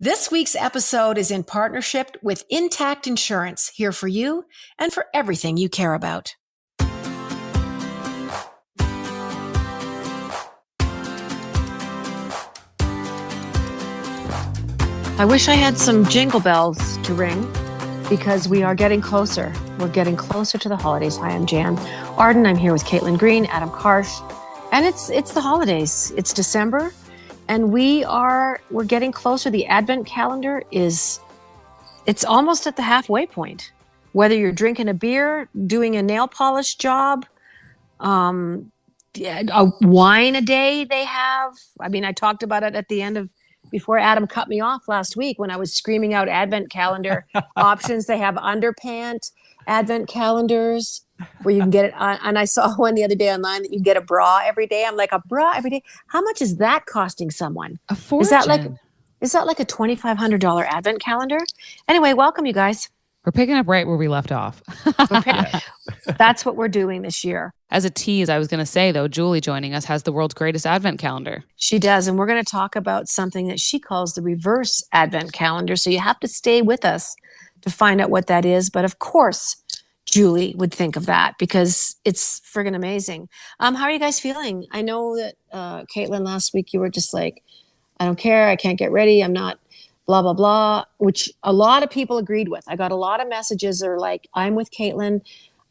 This week's episode is in partnership with Intact Insurance, here for you and for everything you care about. I wish I had some jingle bells to ring because we are getting closer. We're getting closer to the holidays. Hi, I'm Jann Arden. I'm here with Caitlin Green, Adam Karsh, and it's the holidays. It's December. And we're getting closer. The Advent calendar it's almost at the halfway point. Whether you're drinking a beer, doing a nail polish job, a wine a day they have. I mean, I talked about it at the end of, before Adam cut me off last week when I was screaming out Advent calendar options. They have underpant Advent calendars where you can get it on. And I saw one the other day online that you get a bra every day. I'm like, a bra every day? How much is that costing someone? A fortune. Is that like a $2,500 Advent calendar? Anyway, welcome you guys. We're picking up right where we left off. That's what we're doing this year. As a tease, I was going to say, though, Julie joining us has the world's greatest Advent calendar. She does. And we're going to talk about something that she calls the reverse Advent calendar. So you have to stay with us to find out what that is. But of course, Julie would think of that because it's friggin' amazing. How are you guys feeling? I know that, Caitlin, last week you were just like, I don't care. I can't get ready. I'm not blah, blah, blah, which a lot of people agreed with. I got a lot of messages that are like, I'm with Caitlin.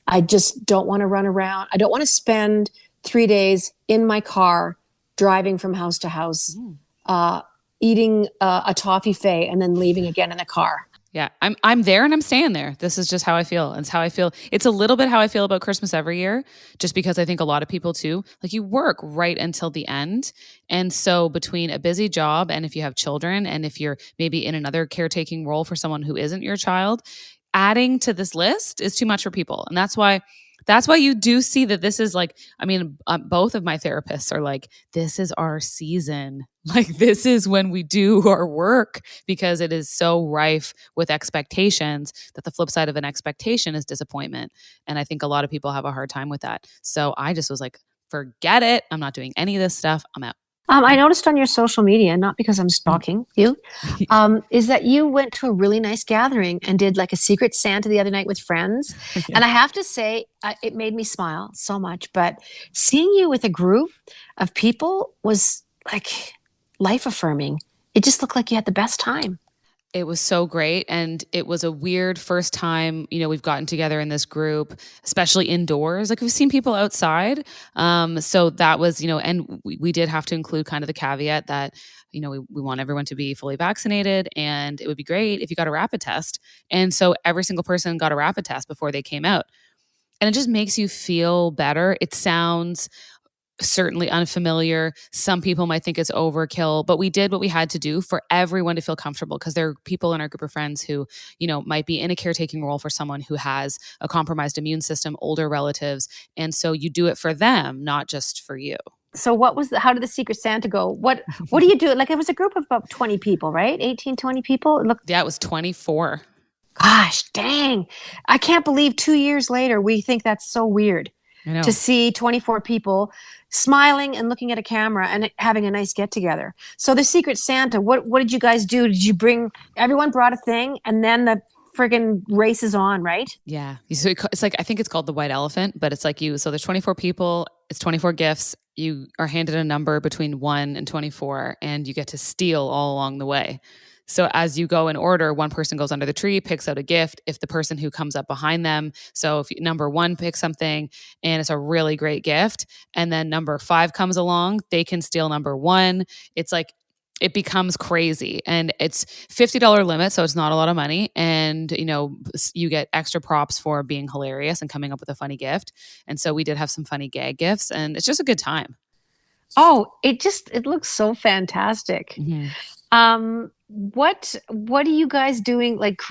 I just don't want to run around. I don't want to spend 3 days in my car driving from house to house, eating a toffee fay and then leaving again in the car. Yeah, I'm there and I'm staying there. This is just how I feel. It's how I feel. It's a little bit how I feel about Christmas every year, just because I think a lot of people too, like you work right until the end. And so between a busy job and if you have children and if you're maybe in another caretaking role for someone who isn't your child, adding to this list is too much for people. And that's why you do see that this is like, I mean, both of my therapists are like, this is our season. Like, this is when we do our work because it is so rife with expectations that the flip side of an expectation is disappointment. And I think a lot of people have a hard time with that. So I just was like, forget it. I'm not doing any of this stuff. I'm out. I noticed on your social media, not because I'm stalking you, is that you went to a really nice gathering and did like a Secret Santa the other night with friends. Yeah. And I have to say, it made me smile so much. But seeing you with a group of people was like life affirming. It just looked like you had the best time. It was so great. And it was a weird first time, we've gotten together in this group, especially indoors. Like we've seen people outside. So that was, and we did have to include kind of the caveat that, we want everyone to be fully vaccinated and it would be great if you got a rapid test. And so every single person got a rapid test before they came out. And it just makes you feel better. It sounds certainly unfamiliar. Some people might think it's overkill, but we did what we had to do for everyone to feel comfortable because there are people in our group of friends who, might be in a caretaking role for someone who has a compromised immune system, older relatives. And so you do it for them, not just for you. So how did the Secret Santa go? What do you do? Like it was a group of about 20 people, right? 18, 20 people? Yeah, it was 24. Gosh, dang. I can't believe 2 years later, we think that's so weird to see 24 people smiling and looking at a camera and having a nice get together. So the Secret Santa, what did you guys do? Did you everyone brought a thing and then the friggin' race is on, right? Yeah. So it's like, I think it's called the white elephant, but it's like so there's 24 people, it's 24 gifts. You are handed a number between 1 and 24 and you get to steal all along the way. So as you go in order, one person goes under the tree, picks out a gift. If the person who comes up behind them, so if number 1 picks something and it's a really great gift, and then number 5 comes along, they can steal number 1. It's like, it becomes crazy. And it's $50 limit, so it's not a lot of money. And, you get extra props for being hilarious and coming up with a funny gift. And so we did have some funny gag gifts, and it's just a good time. Oh, it looks so fantastic. Mm-hmm. What are you guys doing? Like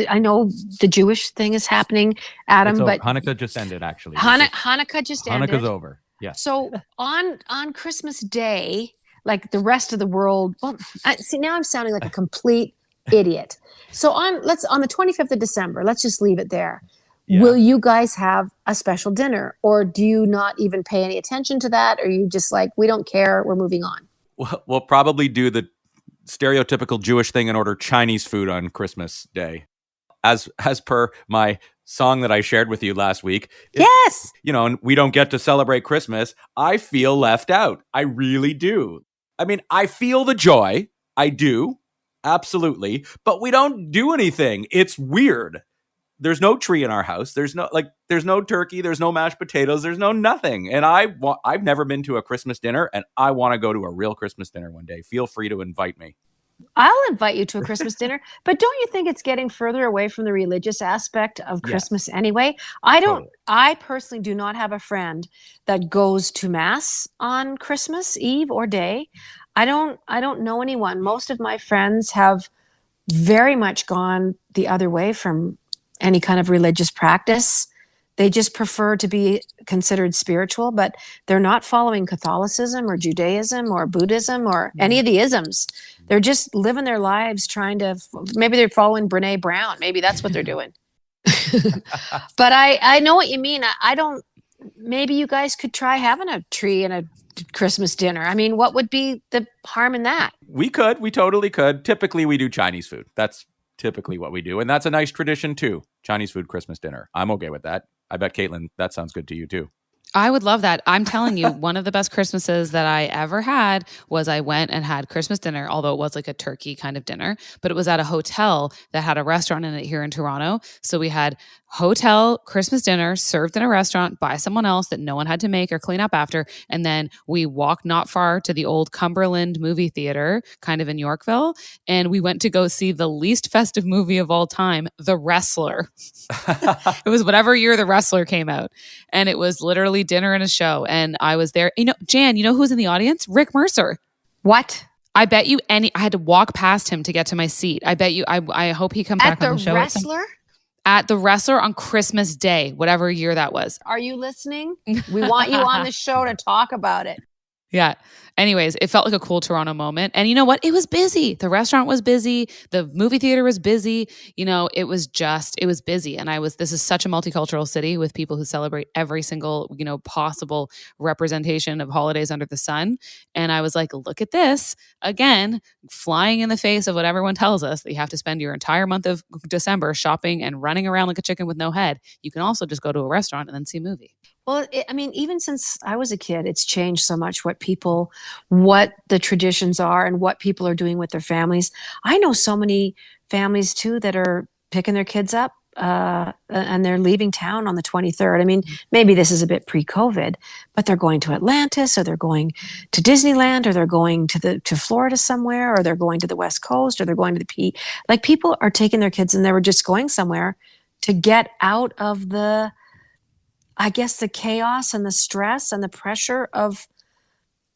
I know the Jewish thing is happening, Adam, but Hanukkah just ended actually. Hanukkah just ended. Hanukkah's over. Yeah. So on Christmas Day, like the rest of the world, see now I'm sounding like a complete idiot. So on the 25th of December, let's just leave it there. Yeah. Will you guys have a special dinner, or do you not even pay any attention to that? Or are you just like, we don't care, we're moving on? We'll probably do the stereotypical Jewish thing and order Chinese food on Christmas Day. As per my song that I shared with you last week. Yes. And we don't get to celebrate Christmas. I feel left out. I really do. I mean, I feel the joy. I do. Absolutely. But we don't do anything. It's weird. There's no tree in our house. There's no turkey. There's no mashed potatoes. There's no nothing. And I've never been to a Christmas dinner, and I want to go to a real Christmas dinner one day. Feel free to invite me. I'll invite you to a Christmas dinner, but don't you think it's getting further away from the religious aspect of Christmas anyway? I personally do not have a friend that goes to mass on Christmas Eve or day. I don't know anyone. Most of my friends have very much gone the other way from any kind of religious practice. They just prefer to be considered spiritual, but they're not following Catholicism or Judaism or Buddhism or any of the isms. They're just living their lives maybe they're following Brene Brown. Maybe that's what they're doing. But I know what you mean. Maybe you guys could try having a tree and a Christmas dinner. I mean, what would be the harm in that? We totally could. Typically we do Chinese food. That's typically what we do. And that's a nice tradition too. Chinese food, Christmas dinner. I'm okay with that. I bet, Caitlin, that sounds good to you too. I would love that. I'm telling you, one of the best Christmases that I ever had was I went and had Christmas dinner, although it was like a turkey kind of dinner, but it was at a hotel that had a restaurant in it here in Toronto. So we had hotel Christmas dinner served in a restaurant by someone else that no one had to make or clean up after. And then we walked not far to the old Cumberland movie theater, kind of in Yorkville. And we went to go see the least festive movie of all time, The Wrestler. It was whatever year The Wrestler came out. And it was literally dinner and a show. And I was there. Jan, you know who's in the audience? Rick Mercer. What? I bet you I had to walk past him to get to my seat. I bet you, I hope he comes back on the show. At The Wrestler? At The Wrestler on Christmas Day, whatever year that was. Are you listening? We want you on the show to talk about it. Yeah. Anyways, it felt like a cool Toronto moment. And you know what? It was busy. The restaurant was busy. The movie theater was busy. It was busy. And this is such a multicultural city with people who celebrate every single, possible representation of holidays under the sun. And I was like, look at this again, flying in the face of what everyone tells us that you have to spend your entire month of December shopping and running around like a chicken with no head. You can also just go to a restaurant and then see a movie. Well, even since I was a kid, it's changed so much what the traditions are and what people are doing with their families. I know so many families too that are picking their kids up and they're leaving town on the 23rd. I mean, maybe this is a bit pre-COVID, but they're going to Atlantis or they're going to Disneyland or they're going to Florida somewhere or they're going to the West Coast or they're going to like people are taking their kids and they were just going somewhere to get out of the chaos and the stress and the pressure of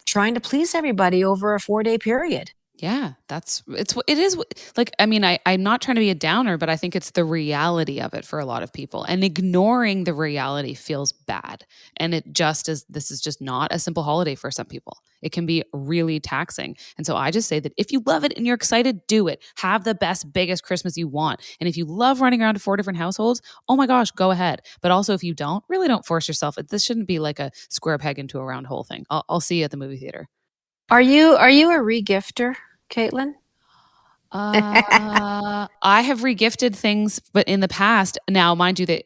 trying to please everybody over a 4-day period. Yeah, it is like, I'm not trying to be a downer, but I think it's the reality of it for a lot of people, and ignoring the reality feels bad. And this is just not a simple holiday for some people. It can be really taxing. And so I just say that if you love it and you're excited, do it. Have the best, biggest Christmas you want. And if you love running around to 4 different households, oh my gosh, go ahead. But also if you don't, really don't force yourself. This shouldn't be like a square peg into a round hole thing. I'll see you at the movie theater. Are you a regifter, Caitlin? I have regifted things, but in the past, now mind you that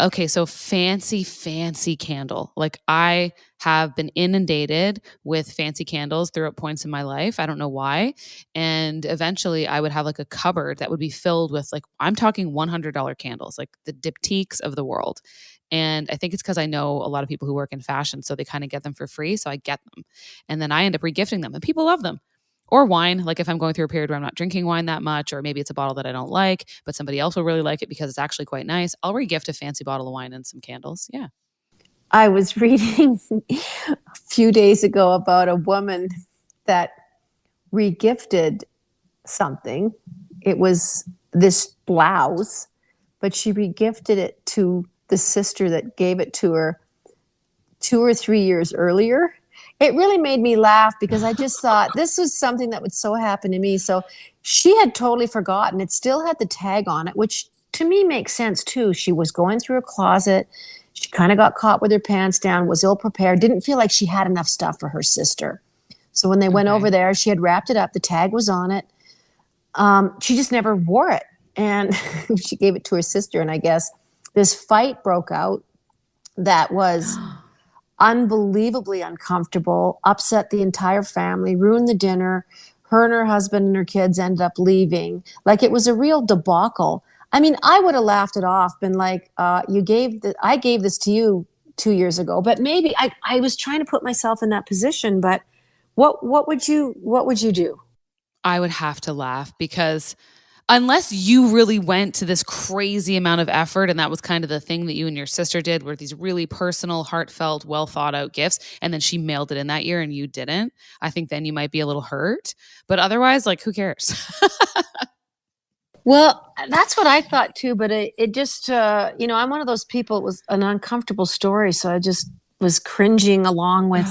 okay, so fancy candle. Like I have been inundated with fancy candles throughout points in my life. I don't know why. And eventually I would have like a cupboard that would be filled with I'm talking $100 candles, like the diptychs of the world. And I think it's because I know a lot of people who work in fashion, so they kind of get them for free. So I get them. And then I end up regifting them and people love them. Or wine, like if I'm going through a period where I'm not drinking wine that much, or maybe it's a bottle that I don't like, but somebody else will really like it because it's actually quite nice, I'll regift a fancy bottle of wine and some candles. Yeah. I was reading a few days ago about a woman that regifted something. It was this blouse, but she regifted it to the sister that gave it to her 2 or 3 years earlier. It really made me laugh because I just thought this was something that would so happen to me. So she had totally forgotten. It still had the tag on it, which to me makes sense too. She was going through her closet. She kind of got caught with her pants down, was ill prepared, didn't feel like she had enough stuff for her sister. So when they went over there, she had wrapped it up. The tag was on it. She just never wore it. And she gave it to her sister. And I guess this fight broke out that was unbelievably uncomfortable, upset the entire family, ruined the dinner. Her and her husband and her kids ended up leaving. Like, it was a real debacle. I mean, I would have laughed it off, been like, I gave this to you 2 years ago, but maybe I was trying to put myself in that position. But what would you do? I would have to laugh, because unless you really went to this crazy amount of effort, and that was kind of the thing that you and your sister did, were these really personal, heartfelt, well thought out gifts, and then she mailed it in that year and you didn't, I think then you might be a little hurt. But otherwise, like, who cares? Well, that's what I thought too, but it just, I'm one of those people. It was an uncomfortable story, so I just was cringing along with,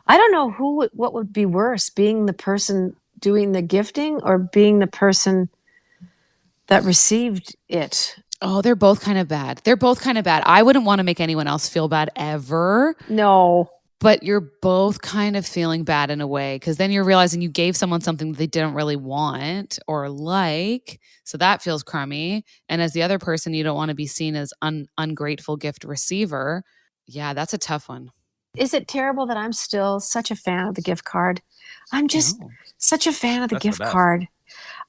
I don't know what would be worse, being the person doing the gifting or being the person that received it. Oh, they're both kind of bad. I wouldn't want to make anyone else feel bad ever. No. But you're both kind of feeling bad in a way, because then you're realizing you gave someone something that they didn't really want or like. So that feels crummy. And as the other person, you don't want to be seen as ungrateful gift receiver. Yeah, that's a tough one. Is it terrible that I'm still such a fan of the gift card? I'm just such a fan of the gift card.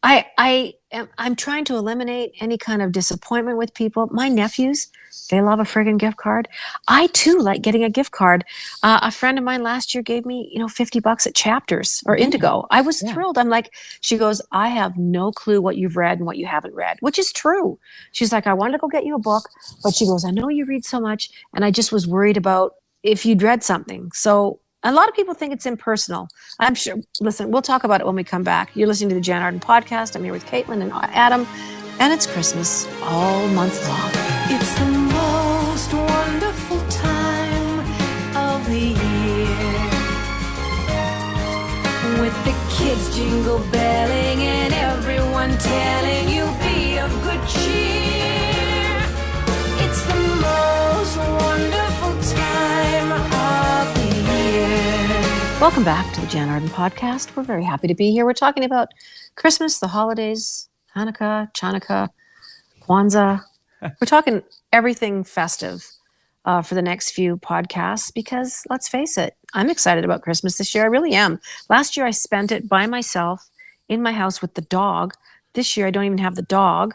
I'm trying to eliminate any kind of disappointment with people. My nephews, they love a friggin' gift card. I too like getting a gift card. A friend of mine last year gave me, $50 at Chapters or Indigo. I was thrilled. I'm like, she goes, I have no clue what you've read and what you haven't read, which is true. She's like, I wanted to go get you a book, but she goes, I know you read so much, and I just was worried about if you'd read something. So a lot of people think it's impersonal. I'm sure. Listen, we'll talk about it when we come back. You're listening to the Jann Arden podcast. I'm here with Caitlin and Adam, and it's Christmas all month long. It's the most wonderful time of the year, with the kids jingle belling and everyone telling you be of good cheer. It's the most wonderful time of the year. Welcome back to the Jann Arden podcast. We're very happy to be here. We're talking about Christmas, the holidays, Hanukkah, Chanukah, Kwanzaa. We're talking everything festive for the next few podcasts, because let's face it, I'm excited about Christmas this year. I really am. Last year I spent it by myself in my house with the dog. This year I don't even have the dog.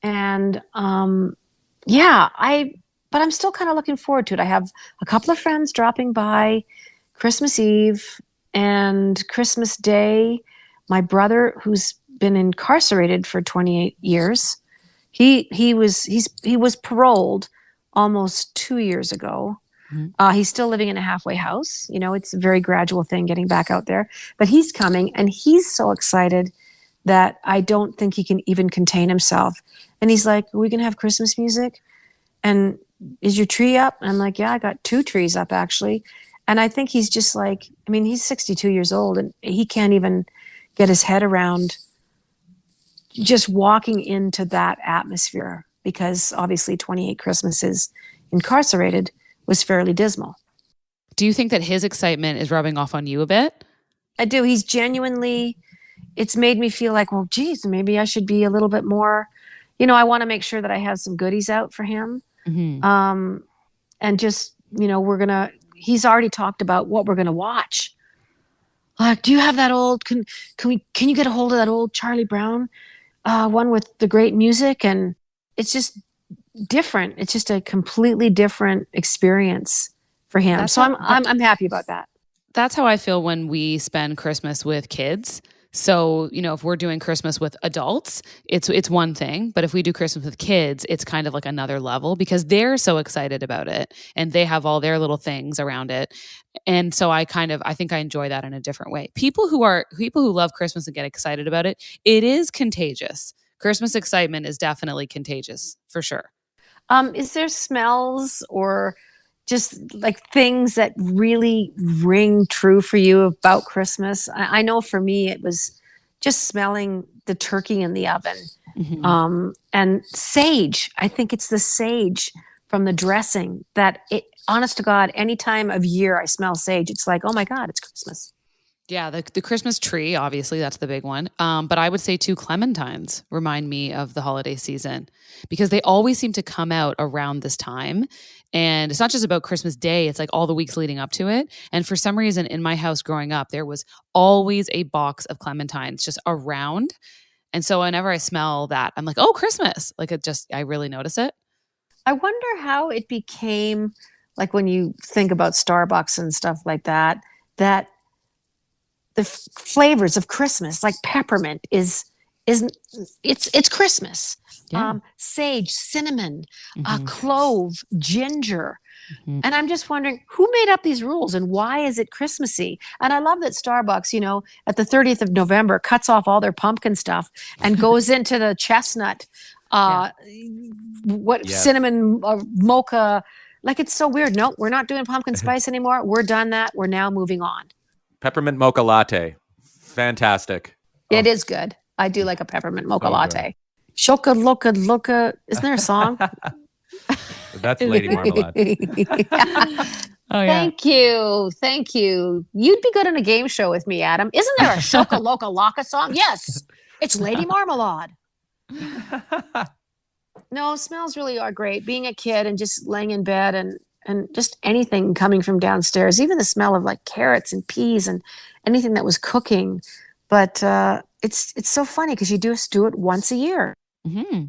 And but I'm still kind of looking forward to it. I have a couple of friends dropping by Christmas Eve and Christmas Day. My brother, who's been incarcerated for 28 years, he was paroled almost 2 years ago. Mm-hmm. He's still living in a halfway house. It's a very gradual thing getting back out there. But he's coming, and he's so excited that I don't think he can even contain himself. And he's like, "Are we gonna have Christmas music? And is your tree up?" And I'm like, "Yeah, I got 2 trees up actually." And I think he's just like, he's 62 years old, and he can't even get his head around just walking into that atmosphere, because obviously 28 Christmases incarcerated was fairly dismal. Do you think that his excitement is rubbing off on you a bit? I do. He's genuinely, it's made me feel like, well, geez, maybe I should be a little bit more, I want to make sure that I have some goodies out for him. Mm-hmm. And just, he's already talked about what we're going to watch. Like, do you have that old, can you get a hold of that old Charlie Brown one with the great music? And it's just different. It's just a completely different experience for him. I'm happy about that. That's how I feel when we spend Christmas with kids. So, if we're doing Christmas with adults, it's one thing. But if we do Christmas with kids, it's kind of like another level, because they're so excited about it and they have all their little things around it. And so I think I enjoy that in a different way. People who love Christmas and get excited about it, it is contagious. Christmas excitement is definitely contagious, for sure. Is there smells or just like things that really ring true for you about Christmas? I know for me, it was just smelling the turkey in the oven. Mm-hmm. And sage. I think it's the sage from the dressing that honest to God, any time of year I smell sage, it's like, oh my God, it's Christmas. Yeah, the Christmas tree, obviously, that's the big one. But I would say too, clementines remind me of the holiday season because they always seem to come out around this time. And it's not just about Christmas Day, it's like all the weeks leading up to it. And for some reason, in my house growing up, there was always a box of clementines just around. And so whenever I smell that, I'm like, oh, Christmas. Like I really notice it. I wonder how it became, like when you think about Starbucks and stuff like that, that the flavors of Christmas, like peppermint it's Christmas. Yeah. Sage, cinnamon, Mhm. clove, ginger. Mhm. And I'm just wondering who made up these rules and why is it Christmassy? And I love that Starbucks, at the 30th of November cuts off all their pumpkin stuff and goes into the chestnut, Yes. cinnamon mocha. Like, it's so weird. No, we're not doing pumpkin spice anymore. We're done that. We're now moving on. Peppermint mocha latte. Fantastic. It is good. I do like a peppermint mocha So latte. Shoka loka loka. Isn't there a song? That's Lady Marmalade. Oh, yeah. Thank you. Thank you. You'd be good in a game show with me, Adam. Isn't there a Shoka Loka Laka song? Yes. It's Lady Marmalade. No, smells really are great. Being a kid and just laying in bed and just anything coming from downstairs, even the smell of like carrots and peas and anything that was cooking. But it's so funny because you just do it once a year. Mm-hmm.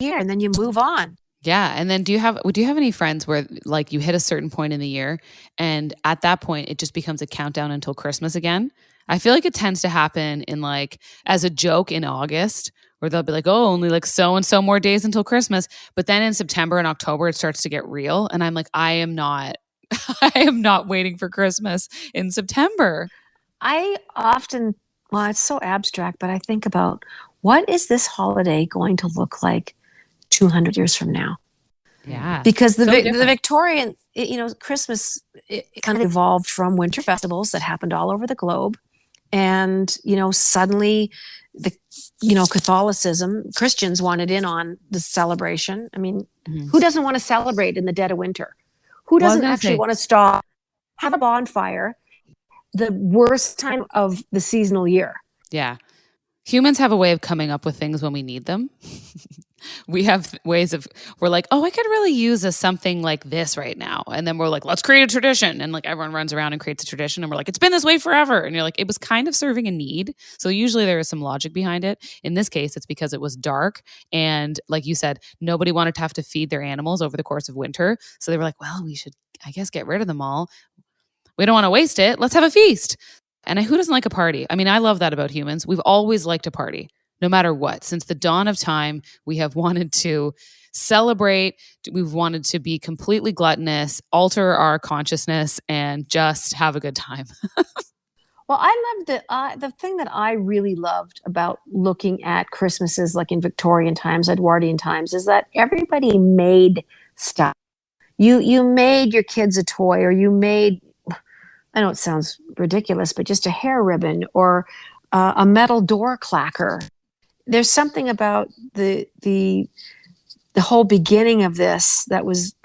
And then you move on. Yeah. And then do you have any friends where like you hit a certain point in the year and at that point it just becomes a countdown until Christmas again? I feel like it tends to happen in like as a joke in August where they'll be like, oh, only like so and so more days until Christmas. But then in September and October, it starts to get real. And I'm like, I am not waiting for Christmas in September. I often, it's so abstract, but I think about what is this holiday going to look like 200 years from now? Yeah. Because the different. Victorian, Christmas, it kind of evolved from winter festivals that happened all over the globe. And, suddenly Catholicism, Christians wanted in on the celebration. I mean, who doesn't want to celebrate in the dead of winter? Who doesn't actually want to stop, have a bonfire, the worst time of the seasonal year? Yeah. Humans have a way of coming up with things when we need them. We have ways we're like, oh, I could really use something like this right now. And then we're like, let's create a tradition. And like everyone runs around and creates a tradition. And we're like, it's been this way forever. And you're like, it was kind of serving a need. So usually there is some logic behind it. In this case, it's because it was dark. And like you said, nobody wanted to have to feed their animals over the course of winter. So they were like, well, we should, I guess, get rid of them all. We don't want to waste it. Let's have a feast. And who doesn't like a party? I mean, I love that about humans. We've always liked a party, no matter what. Since the dawn of time, we have wanted to celebrate. We've wanted to be completely gluttonous, alter our consciousness, and just have a good time. Well, I loved the thing that I really loved about looking at Christmases like in Victorian times, Edwardian times, is that everybody made stuff. You made your kids a toy, or you made, I know it sounds ridiculous, but just a hair ribbon or a metal door clacker. There's something about the whole beginning of this that was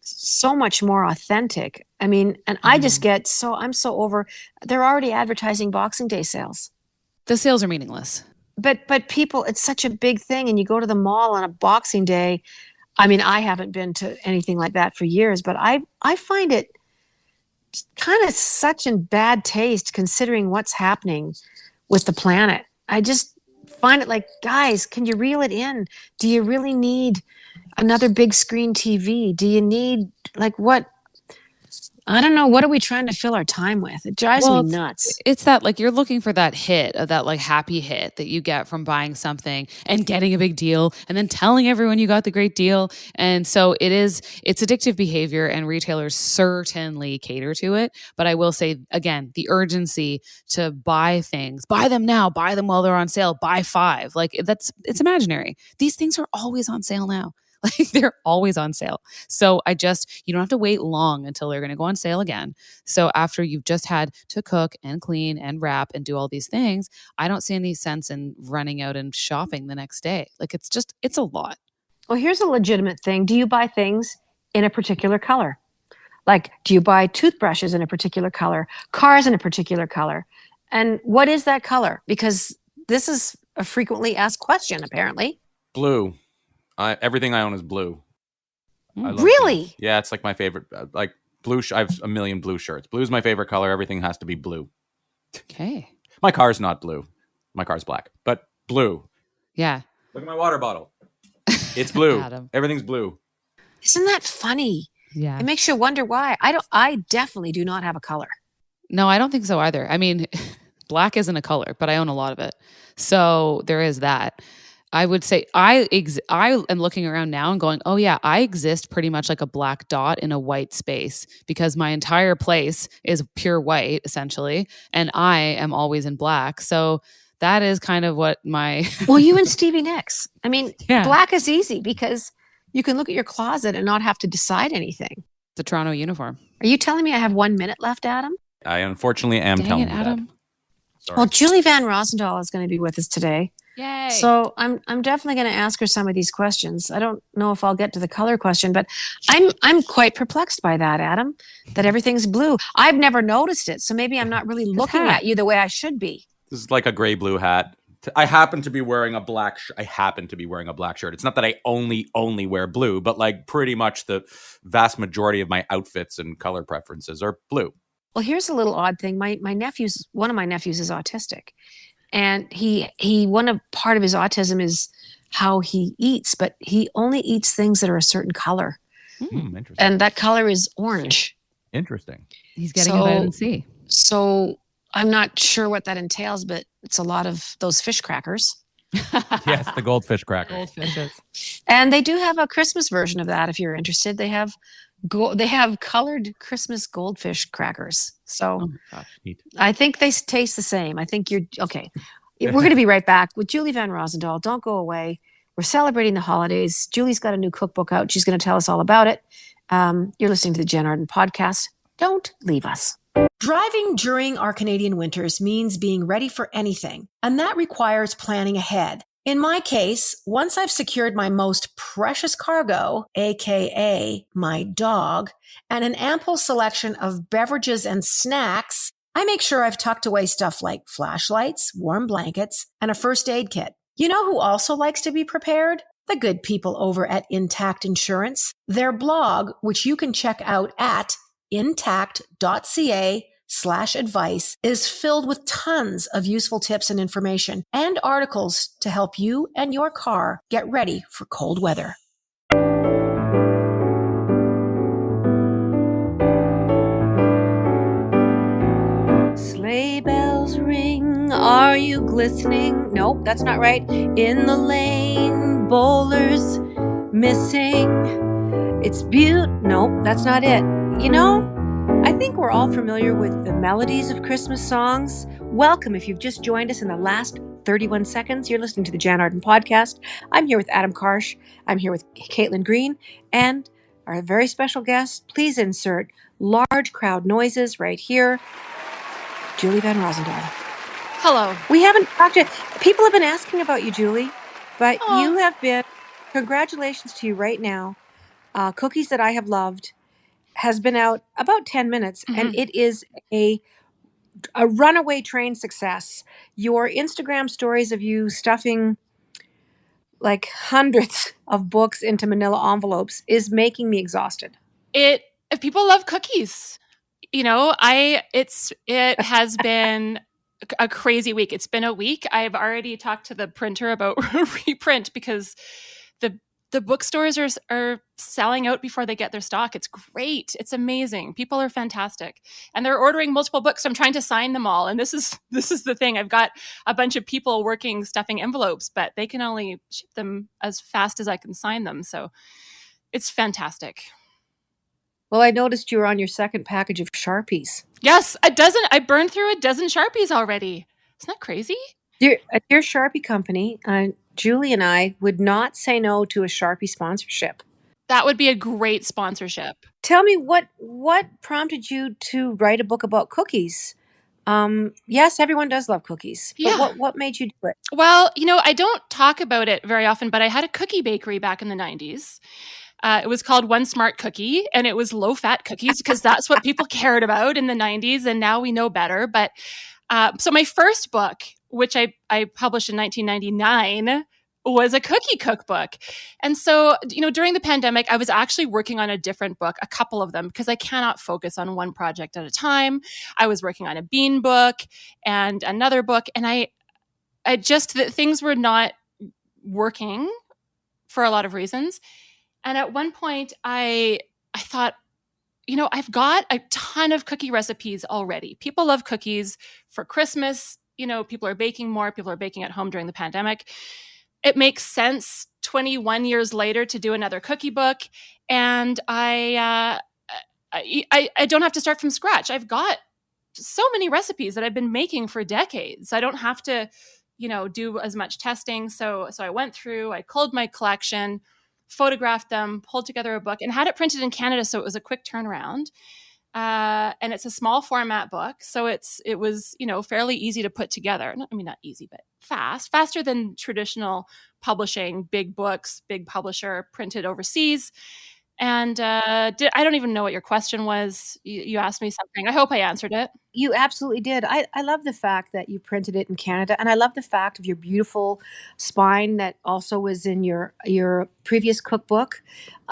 so much more authentic. I mean, and I just I'm so over, they're already advertising Boxing Day sales. The sales are meaningless. But people, it's such a big thing. And you go to the mall on a Boxing Day. I mean, I haven't been to anything like that for years, but I find it kind of such in bad taste considering what's happening with the planet. I just find it like, guys, can you reel it in? Do you really need another big screen TV? Do you need what? I don't know. What are we trying to fill our time with? It drives me nuts. It's that like you're looking for that hit of that like happy hit that you get from buying something and getting a big deal and then telling everyone you got the great deal. And so it's addictive behavior and retailers certainly cater to it. But I will say again, the urgency to buy things, buy them now, buy them while they're on sale, buy 5. Like it's imaginary. These things are always on sale now. Like they're always on sale. So you don't have to wait long until they're going to go on sale again. So after you've just had to cook and clean and wrap and do all these things, I don't see any sense in running out and shopping the next day. Like it's a lot. Well, here's a legitimate thing. Do you buy things in a particular color? Like, do you buy toothbrushes in a particular color, cars in a particular color? And what is that color? Because this is a frequently asked question, apparently. Blue. Everything I own is blue. I love Really? blue. Yeah, it's like my favorite. Like blue. I have a million blue shirts. Blue is my favorite color. Everything has to be blue. Okay. My car's not blue. My car's black, but blue. Yeah. Look at my water bottle. It's blue. Adam. Everything's blue. Isn't that funny? Yeah. It makes you wonder why. I definitely do not have a color. No, I don't think so either. I mean, black isn't a color, but I own a lot of it. So there is that. I would say I am looking around now and going, oh yeah, I exist pretty much like a black dot in a white space because my entire place is pure white essentially, and I am always in black. So that is kind of what my Well, you and Stevie Nicks. I mean, Yeah. black is easy because you can look at your closet and not have to decide anything. the Toronto uniform. Are you telling me I have 1 minute left, Adam? I unfortunately am Dang telling it, you Adam. that. Sorry. Well, Julie Van Rosendaal is going to be with us today. Yay. So I'm definitely going to ask her some of these questions. I don't know if I'll get to the color question, but I'm quite perplexed by that, Adam, that everything's blue. I've never noticed it, so maybe I'm not really looking hat. at you the way I should be. This is like a gray blue hat. I happen to be wearing a black I happen to be wearing a black shirt. It's not that I only wear blue, but like pretty much the vast majority of my outfits and color preferences are blue. Well, here's a little odd thing. One of my nephews is autistic. And he part of his autism is how he eats, but he only eats things that are a certain color. Interesting. And that color is orange. Interesting. He's getting a vitamin C. So I'm not sure what that entails, but it's a lot of those fish crackers. Yes, the goldfish cracker. Goldfishes. And they do have a Christmas version of that if you're interested. They have colored Christmas goldfish crackers. So Oh my gosh. Neat. I think they taste the same. I think you're okay. We're going to be right back with Julie Van Rosendaal. Don't go away. We're celebrating the holidays. Julie's got a new cookbook out. She's going to tell us all about it. You're listening to the Jann Arden podcast. Don't leave us. Driving during our Canadian winters means being ready for anything, and that requires planning ahead. In my case, once I've secured my most precious cargo, aka my dog, and an ample selection of beverages and snacks, I make sure I've tucked away stuff like flashlights, warm blankets, and a first aid kit. You know who also likes to be prepared? The good people over at Intact Insurance. Their blog, which you can check out at intact.ca/advice, is filled with tons of useful tips and information and articles to help you and your car get ready for cold weather. Sleigh bells ring, are you glistening? Nope, that's not right. In the lane, bowlers missing. It's nope, that's not it. You know, I think we're all familiar with the melodies of Christmas songs. Welcome if you've just joined us in the last 31 seconds. You're listening to the Jann Arden podcast. I'm here with Adam Karsh. I'm here with Caitlin Green and our very special guest. Please insert large crowd noises right here. Julie Van Rosendaal. Hello. We haven't talked yet. People have been asking about you, Julie, but you have been, congratulations to you right now. Cookies That I Have Loved has been out about 10 minutes, and it is a runaway train success. Your Instagram stories of you stuffing like hundreds of books into manila envelopes is making me exhausted. If people love cookies, you know, it has been a crazy week. It's been a week. I've already talked to the printer about reprint because the bookstores are selling out before they get their stock. It's great. It's amazing. People are fantastic. And they're ordering multiple books. I'm trying to sign them all. And this is the thing. I've got a bunch of people working stuffing envelopes, but they can only ship them as fast as I can sign them. So it's fantastic. Well, I noticed you were on your second package of Sharpies. Yes, I burned through a dozen Sharpies already. Isn't that crazy? Dear Sharpie company, Julie and I would not say no to a Sharpie sponsorship. That would be a great sponsorship. Tell me what prompted you to write a book about cookies? Yes, everyone does love cookies. Yeah. But what made you do it? Well, you know, I don't talk about it very often, but I had a cookie bakery back in the 90s. It was called One Smart Cookie, and it was low-fat cookies because that's what people cared about in the 90s, and now we know better. But So my first book, which I published in 1999, was a cookie cookbook. And so, during the pandemic, I was actually working on a different book, a couple of them, because I cannot focus on one project at a time. I was working on a bean book and another book, and I just, that things were not working for a lot of reasons. And at one point I thought, I've got a ton of cookie recipes already. People love cookies for Christmas. People are baking more. People are baking at home during the pandemic. It makes sense 21 years later to do another cookie book. And I don't have to start from scratch. I've got so many recipes that I've been making for decades. I don't have to, do as much testing. So I went through, I culled my collection, photographed them, pulled together a book, and had it printed in Canada. So it was a quick turnaround. And it's a small format book. So it was, fairly easy to put together. Not easy, but faster than traditional publishing, big books, big publisher, printed overseas. And I don't even know what your question was. You asked me something. I hope I answered it. You absolutely did. I love the fact that you printed it in Canada, and I love the fact of your beautiful spine that also was in your previous cookbook,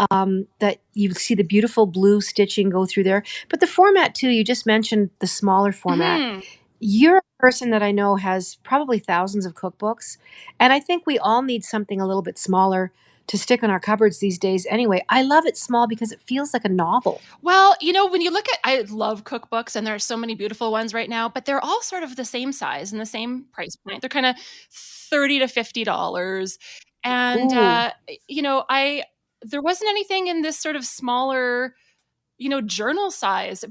that you see the beautiful blue stitching go through there. But the format too, you just mentioned the smaller format. Mhm. You're a person that I know has probably thousands of cookbooks, and I think we all need something a little bit smaller to stick on our cupboards these days anyway. I love it small because it feels like a novel. Well, when you look at, I love cookbooks, and there are so many beautiful ones right now, but they're all sort of the same size and the same price point. They're kind of $30 to $50. And, Ooh. there wasn't anything in this sort of smaller, journal size.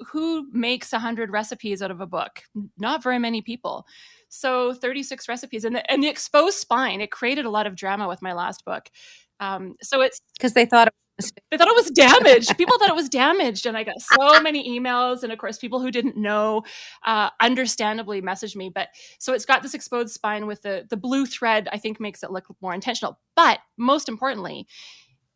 Who makes 100 recipes out of a book? Not very many people. So 36 recipes, and the exposed spine, it created a lot of drama with my last book. So it's Because they thought it was they thought it was damaged. People thought it was damaged, and I got so many emails. And of course, people who didn't know, understandably, messaged me. But so it's got this exposed spine with the blue thread. I think makes it look more intentional. But most importantly,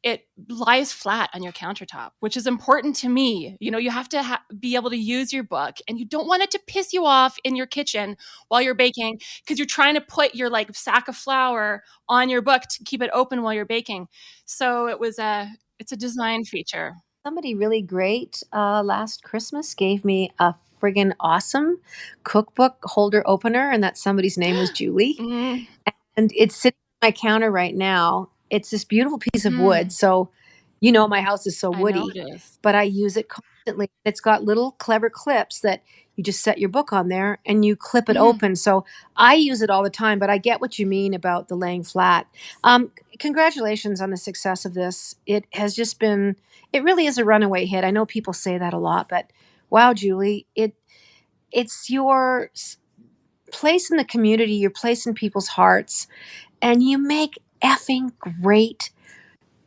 it lies flat on your countertop, which is important to me. You have to be able to use your book, and you don't want it to piss you off in your kitchen while you're baking, because you're trying to put your sack of flour on your book to keep it open while you're baking. So it's a design feature. somebody really great last Christmas gave me a friggin' awesome cookbook holder opener, and that somebody's name was Julie. Mm, And it's sitting on my counter right now. It's this beautiful piece of wood. So, my house is so I know woody, it is. but I use it constantly. It's got little clever clips that you just set your book on there and you clip it open. So I use it all the time, but I get what you mean about the laying flat. Congratulations on the success of this. It has just been, it really is a runaway hit. I know people say that a lot, but wow, Julie, it's your place in the community, your place in people's hearts, and you make effing great,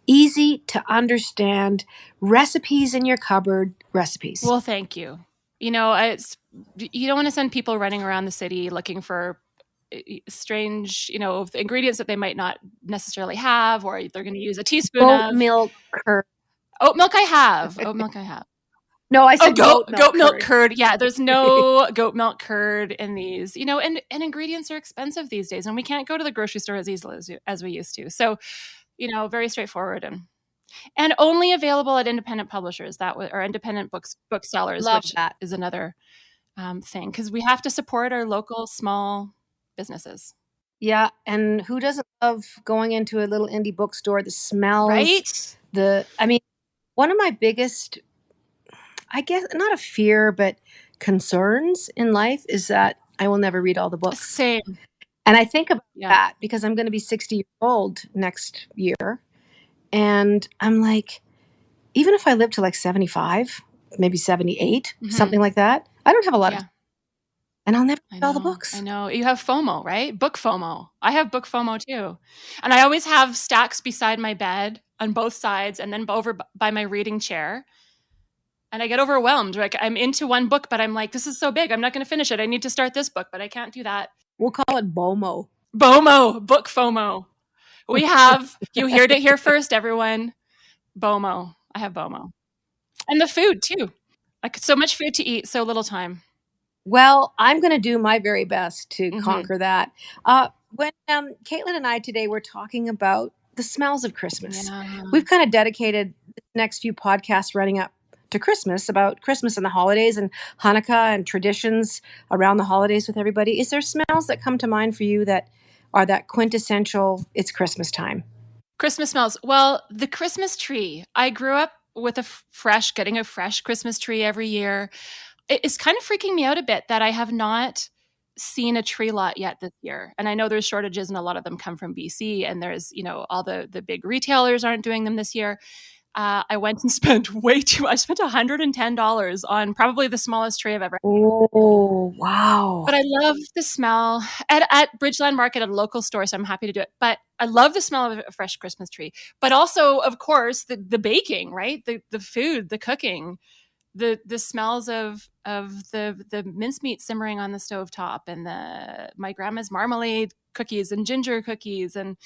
easy to understand recipes in your cupboard recipes. Well, thank you. You don't want to send people running around the city looking for strange, ingredients that they might not necessarily have, or they're going to use a teaspoon Oat of milk curd. oat milk. I have oat milk. I have. No, I said goat milk curd. curd. Yeah, there's no goat milk curd in these. And ingredients are expensive these days, and we can't go to the grocery store as easily as we used to. So, very straightforward and only available at independent publishers or independent booksellers, Love which that. is another thing, because we have to support our local small businesses. Yeah, and who doesn't love going into a little indie bookstore? The smells, Right? one of my biggest, I guess, not a fear, but concerns in life is that I will never read all the books. Same. And I think about Yeah. that because I'm going to be 60 years old next year. And I'm like, even if I live to 75, maybe 78, something like that, I don't have a lot of, and I'll never read all the books. I know. You have FOMO, right? Book FOMO. I have book FOMO too. And I always have stacks beside my bed on both sides, and then over by my reading chair. And I get overwhelmed. I'm into one book, but I'm like, this is so big. I'm not going to finish it. I need to start this book, but I can't do that. We'll call it BOMO. BOMO, book FOMO. We have, you heard it here first, everyone. BOMO. I have BOMO. And the food too. So much food to eat, so little time. Well, I'm going to do my very best to Mhm. conquer that. When Caitlin and I today were talking about the smells of Christmas, Yeah. we've kind of dedicated the next few podcasts running up to Christmas about Christmas and the holidays and Hanukkah and traditions around the holidays with everybody. Is there smells that come to mind for you that are that quintessential, it's Christmas time? Christmas smells. Well, the Christmas tree. I grew up with getting a fresh Christmas tree every year. It's kind of freaking me out a bit that I have not seen a tree lot yet this year. And I know there's shortages and a lot of them come from BC, and there's, all the big retailers aren't doing them this year. I went and spent I spent $110 on probably the smallest tree I've ever. Oh, wow. But I love the smell at Bridgeland Market at a local store, so I'm happy to do it. But I love the smell of a fresh Christmas tree. But also, of course, the baking, right? The food, the cooking, the smells of the mincemeat simmering on the stovetop, and my grandma's marmalade cookies and ginger cookies, and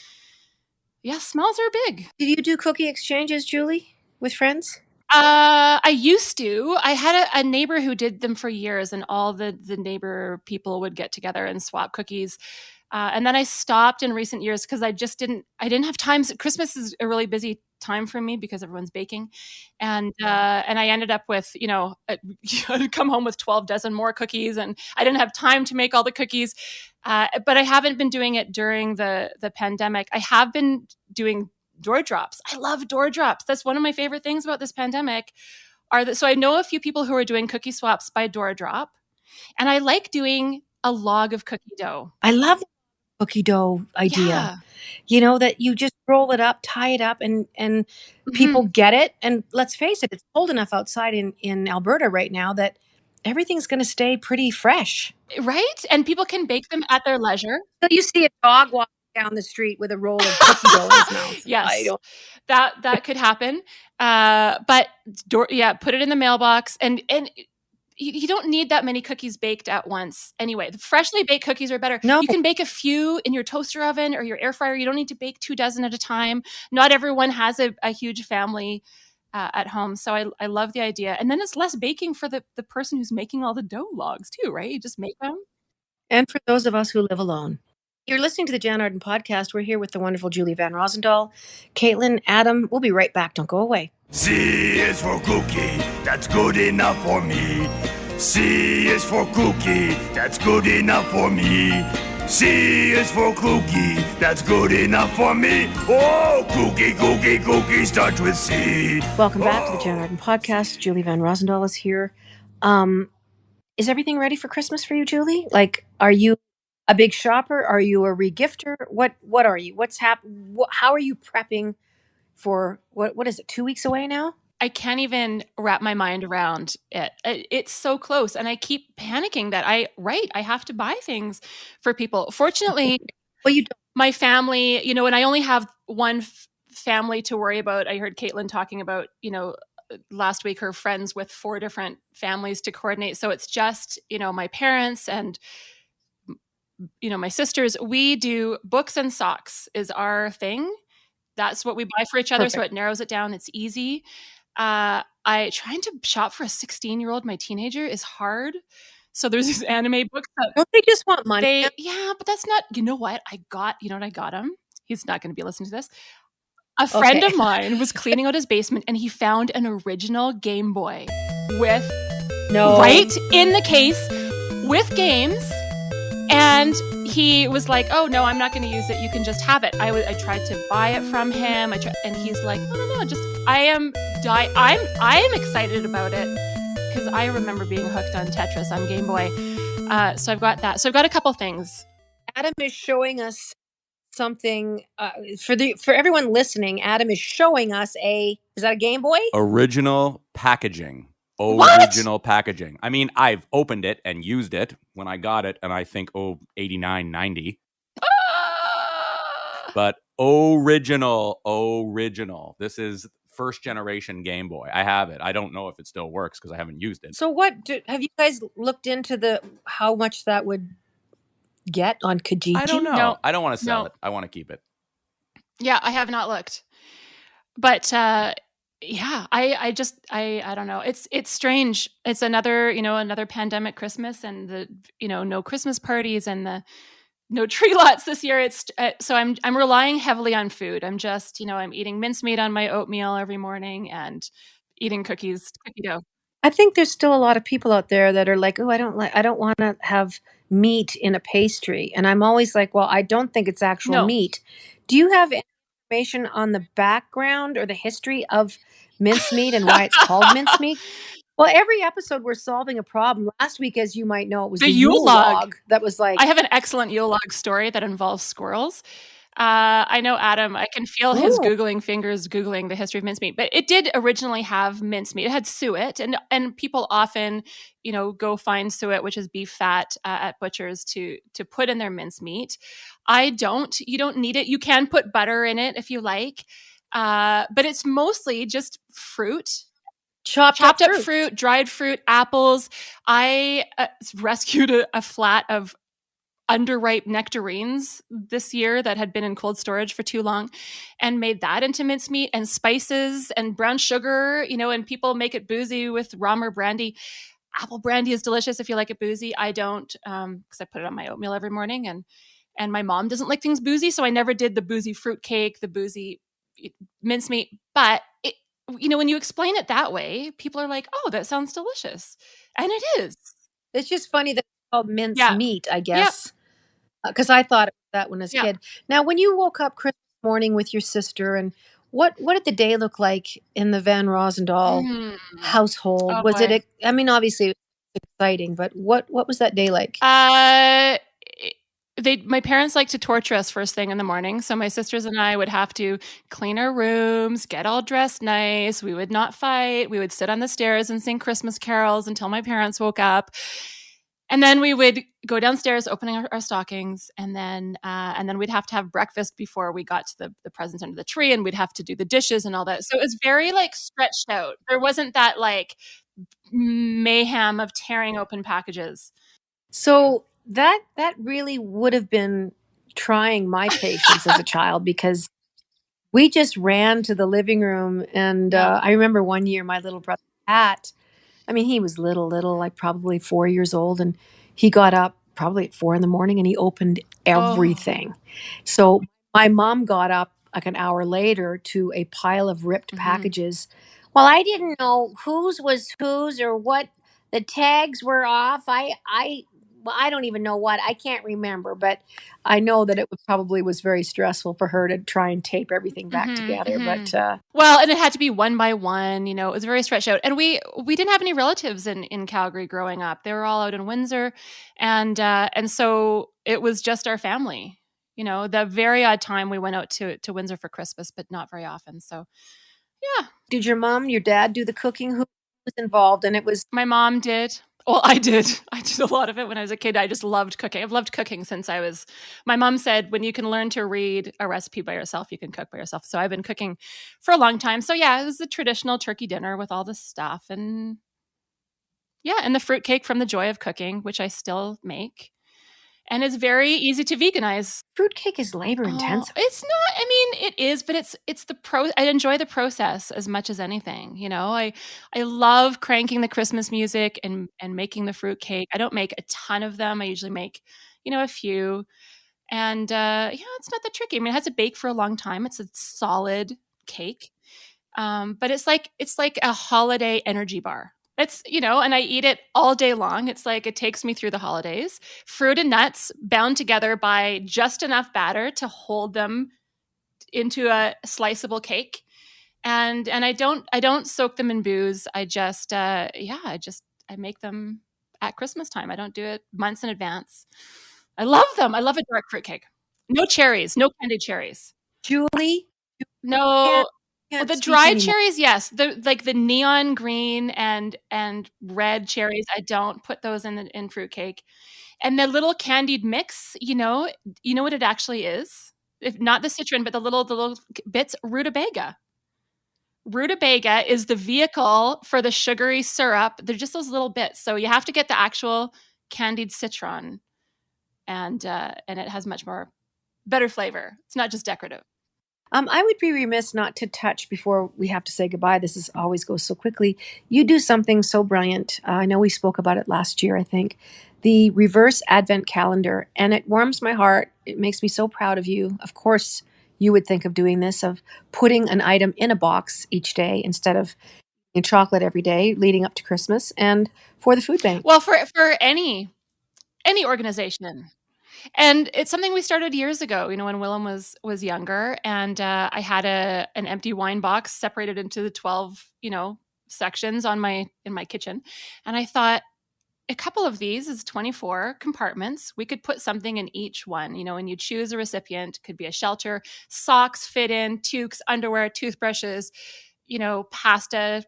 yeah, smells are big. Did you do cookie exchanges, Julie, with friends? I used to. I had a neighbor who did them for years, and all the neighbor people would get together and swap cookies. And then I stopped in recent years because I didn't have time. Christmas is a really busy time for me because everyone's baking, and I ended up with I'd come home with 12 dozen more cookies, and I didn't have time to make all the cookies. But I haven't been doing it during the pandemic. I have been doing door drops. I love door drops. That's one of my favorite things about this pandemic. So I know a few people who are doing cookie swaps by door drop, and I like doing a log of cookie dough. I love the cookie dough idea. Yeah. That you just roll it up, tie it up, and people get it. And let's face it, it's cold enough outside in Alberta right now that everything's going to stay pretty fresh. Right? And people can bake them at their leisure. So you see a dog walking down the street with a roll of cookie dough in his mouth. Yes, that could happen. But put it in the mailbox, and you don't need that many cookies baked at once. Anyway, the freshly baked cookies are better. No. You can bake a few in your toaster oven or your air fryer. You don't need to bake 24 at a time. Not everyone has a huge family at home. So I love the idea. And then it's less baking for the person who's making all the dough logs too, right? You just make them. And for those of us who live alone. You're listening to the Jann Arden podcast. We're here with the wonderful Julie Van Rosendaal. Caitlin, Adam, we'll be right back. Don't go away. C is for cookie, that's good enough for me. C is for cookie, that's good enough for me. C is for cookie, that's good enough for me. Oh, cookie starts with C. Welcome back to the Jann Arden podcast. Julie Van Rosendaal is here. Is everything ready for Christmas for you, Julie? Like, are you a big shopper? Are you a regifter? What are you? What's happening? How are you prepping for what is it? 2 weeks away now? I can't even wrap my mind around it. It's so close, and I keep panicking that I have to buy things for people. Fortunately, well, you don't. My family, and I only have one family to worry about. I heard Caitlin talking about, last week, her friends with 4 different families to coordinate. So it's just, my parents and my sisters. We do books and socks is our thing. That's what we buy for each other. Perfect. So it narrows it down. It's easy. Trying to shop for a 16-year-old, my teenager, is hard. So there's these anime books. Don't they just want money? Yeah, but that's not, you know what I got him? He's not going to be listening to this. A friend of mine was cleaning out his basement, and he found an original Game Boy with, right in the case with games. And he was like, "Oh no, I'm not going to use it. You can just have it." I tried to buy it from him. And he's like, "No, just I am excited about it because I remember being hooked on Tetris on Game Boy." So I've got that. So I've got a couple things. Adam is showing us something for everyone listening. Adam is showing us is that a Game Boy? Original packaging. What? Packaging. I mean, I've opened it and used it when I got it, and I think, 89, 90. But original. This is first generation Game Boy. I have it. I don't know if it still works because I haven't used it. So have you guys looked into how much that would get on Kijiji? I don't know. No. I don't want to sell it. I want to keep it. Yeah, I have not looked. But yeah, I don't know. It's strange. It's another pandemic Christmas, and the no Christmas parties and the no tree lots this year. It's so I'm relying heavily on food. I'm just I'm eating mincemeat on my oatmeal every morning and eating cookie dough. I think there's still a lot of people out there that are like, "Oh, I don't want to have meat in a pastry." And I'm always like, "Well, I don't think it's actual No. meat." Do you have any information on the background or the history of mincemeat and why it's called mincemeat? Well, every episode we're solving a problem. Last week, as you might know, it was The the Yule Yule log. log that was like, I have an excellent Yule log story that involves squirrels. I know Adam. I can feel his "Oh, googling fingers googling the history of mincemeat, but it did originally have mincemeat. It had suet, and people often, go find suet, which is beef fat, at butchers to put in their mincemeat. I don't. You don't need it. You can put butter in it if you like, but it's mostly just fruit. chopped up Chopped up fruit." fruit, dried fruit, apples. I rescued a flat of underripe nectarines this year that had been in cold storage for too long and made that into mincemeat, and spices and brown sugar, and people make it boozy with rum or brandy. Apple brandy is delicious if you like it boozy. I don't, because I put it on my oatmeal every morning, and my mom doesn't like things boozy, so I never did the boozy fruit cake, the boozy mincemeat. But when you explain it that way, people are like, "Oh, that sounds delicious," and it is. It's just funny that it's called Yeah. mincemeat, I Yep. guess, because I thought it was that when I was a Yeah. kid. Now, when you woke up Christmas morning with your sister, and what did the day look like in the Van Rosendaal Mm. household? Oh Was boy. it? I mean, obviously, it was exciting, but what was that day like? Uh, my parents like to torture us first thing in the morning. So my sisters and I would have to clean our rooms, get all dressed nice. We would not fight. We would sit on the stairs and sing Christmas carols until my parents woke up. And then we would go downstairs, opening our stockings, and then we'd have to have breakfast before we got to the presents under the tree, and we'd have to do the dishes and all that. So it was very like stretched out. There wasn't that like mayhem of tearing open packages. So that really would have been trying my patience as a child because we just ran to the living room, and Yeah. I remember one year my little brother Pat. I mean, he was little, like probably 4 years old, and he got up probably at 4 in the morning and he opened Oh. everything. So my mom got up like an hour later to a pile of ripped Mhm. packages. Well, I didn't know whose was whose or what the tags were off. Well, I don't even know what. I can't remember, but I know that it probably was very stressful for her to try and tape everything back Mhm, together. mhm. But Well, and it had to be one by one, it was very stretched out. And we didn't have any relatives in Calgary growing up. They were all out in Windsor, and so it was just our family. The very odd time we went out to Windsor for Christmas, but not very often. So, yeah, did your mom, your dad do the cooking? Who was involved? And it was my mom did. Well, I did. I did a lot of it when I was a kid. I just loved cooking. I've loved cooking since my mom said, when you can learn to read a recipe by yourself, you can cook by yourself. So I've been cooking for a long time. So yeah, it was the traditional turkey dinner with all the stuff, and the fruitcake from the joy of cooking, which I still make. And it's very easy to veganize. fruitcake is labor Oh, intensive. it's not. I mean, it is, but it's I enjoy the process as much as anything. I love cranking the Christmas music and making the fruit cake. I don't make a ton of them. I usually make, a few. And it's not that tricky. I mean, it has to bake for a long time. It's a solid cake. But it's like a holiday energy bar. It's, and I eat it all day long. It's like it takes me through the holidays. Fruit and nuts bound together by just enough batter to hold them into a sliceable cake. And I don't soak them in booze. I just I make them at Christmas time. I don't do it months in advance. I love them. I love a dark fruit cake. No cherries, no candied cherries. Julie, No. can't The speak dried anymore. cherries, yes. The neon green and red cherries, I don't put those in fruitcake. And the little candied mix, you know what it actually is? If not the citron, but the little bits, rutabaga. Rutabaga is the vehicle for the sugary syrup. They're just those little bits. So you have to get the actual candied citron, and it has much more better flavor. It's not just decorative. I would be remiss not to touch before we have to say goodbye. This is always goes so quickly. You do something so brilliant. I know we spoke about it last year, I think. The reverse advent calendar, and it warms my heart. It makes me so proud of you. Of course, you would think of doing this, of putting an item in a box each day instead of eating chocolate every day leading up to Christmas, and for the food bank. Well, for any organization. And it's something we started years ago, when Willem was younger, and I had an empty wine box separated into the 12, sections in my kitchen. And I thought, a couple of these is 24 compartments. We could put something in each one, and you choose a recipient. Could be a shelter, socks fit in, toques, underwear, toothbrushes, pasta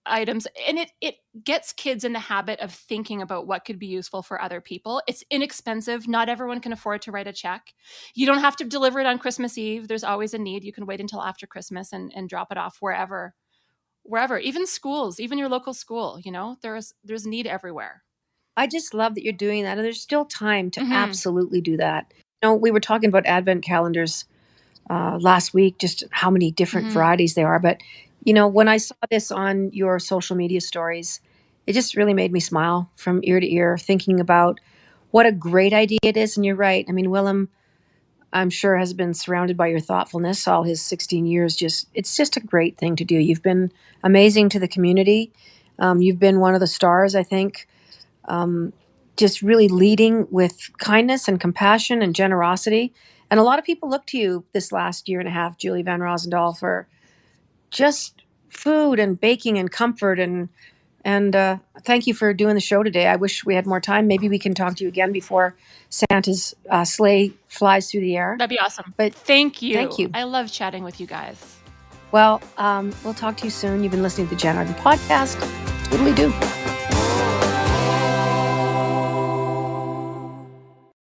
items. And it gets kids in the habit of thinking about what could be useful for other people. It's inexpensive. Not everyone can afford to write a check. You don't have to deliver it on Christmas Eve. There's always a need. You can wait until after Christmas and drop it off wherever, even schools, even your local school, there's need everywhere. I just love that you're doing that. And there's still time to absolutely do that. We were talking about advent calendars last week, just how many different varieties there are. But, when I saw this on your social media stories, it just really made me smile from ear to ear, thinking about what a great idea it is. And you're right. I mean, Willem, I'm sure, has been surrounded by your thoughtfulness all his 16 years. It's just a great thing to do. You've been amazing to the community. You've been one of the stars, I think. Just really leading with kindness and compassion and generosity. And a lot of people look to you this last year and a half, Julie Van Rosendaal, for just food and baking and comfort. And thank you for doing the show today. I wish we had more time. Maybe we can talk to you again before Santa's sleigh flies through the air. That'd be awesome. But thank you. Thank you. I love chatting with you guys. Well, we'll talk to you soon. You've been listening to the Jann Arden podcast. Toodly-doo.